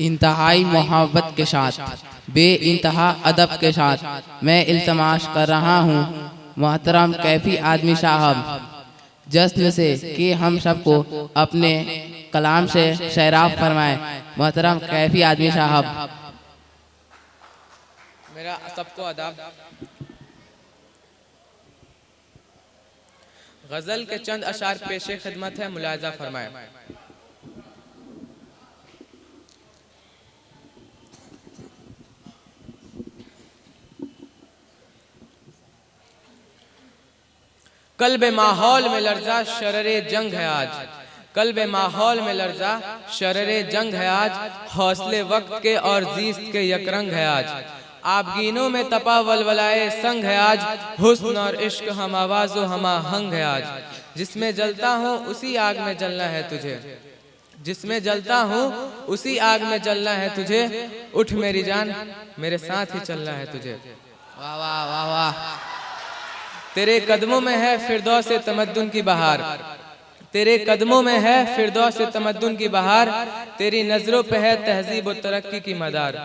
इंतहाई मोहब्बत के साथ बे इंतहा अदब के साथ मैं इल्तमास कर रहा हूँ मोहतरम कैफी आदमी साहब जश्न से कि हम सबको अपने कलाम से सैराब फरमाएं। मोहतरम कैफी आदमी साहब। मेरा सबको अदाब। गजल के चंद अशार पेशे खिदमत है, मुलाजा फरमाएं। कल्बे माहौल में लर्जा शररे जंग है आज, कल्बे माहौल में लर्जा शररे जंग है आज, हौसले वक्त के और जीस्त के यकरंग है आज, आबगीनों में तपा वलवलाए संग है आज, हुस्न और इश्क हम आवाज़ो हम आहंग है आज, जिसमें जलता हूँ उसी आग में जलना है तुझे, जिसमें जलता हूँ उसी आग में जलना है तुझे, उठ मेरी जान मेरे साथ ही चलना है तुझे। वाह वाह वाह वाह। तेरे कदमों में है फिरदौस तमद्दुन की बहार, तेरे कदमों में है फिरदौस तमद्दुन की बहार, तेरी नजरों पे है तहजीब व तरक्की की मदार,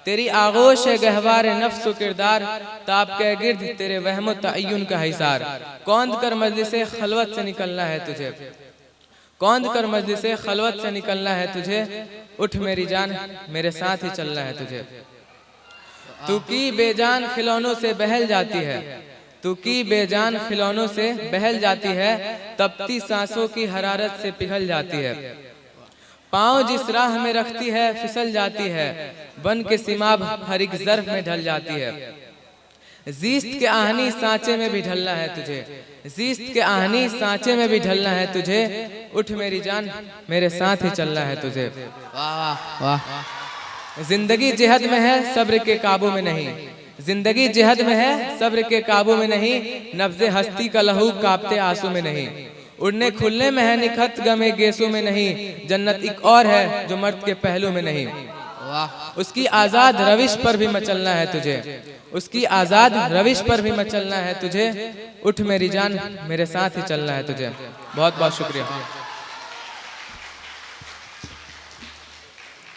तेरी आगोश है गहवार नफ्स व किरदार, ताप के गिर्द तेरे वहम तअय्युन का हिसार, कौंद कर मजलिसे खलवत से निकलना है तुझे, कौंद कर मजलिसे खलवत से निकलना है तुझे, उठ मेरी जान मेरे साथ ही चलना है तुझे। तू की बेजान खिलौनों से बहल जाती है, तू की बेजान खिलौनों से बहल जाती है, तपती सांसों की हरारत से पिघल जाती है, पाँव जिस राह में रखती है फिसल जाती है, बन के सिमाब हर एक ज़र्फ में ढल जाती है, जीस्त के आहनी सांचे में भी ढलना है तुझे, जीस्त के आहनी सांचे में भी ढलना है तुझे, उठ मेरी जान मेरे साथ ही चलना है तुझे। वाह वाह वाह। जिंदगी जिहद में है सब्र के काबू में नहीं, जिंदगी जिहद में है सब्र के काबू में नहीं, नब्ज़े हस्ती का लहू कांपते आंसू में नहीं, उड़ने खुलने में है निखत गमे गेसू में नहीं, जन्नत एक और है जो मर्द के पहलू में नहीं, उसकी आज़ाद रविश पर भी मचलना है तुझे, उसकी आज़ाद रविश पर भी मचलना है तुझे, उठ मेरी जान मेरे साथ ही चलना है तुझे। बहुत बहुत शुक्रिया।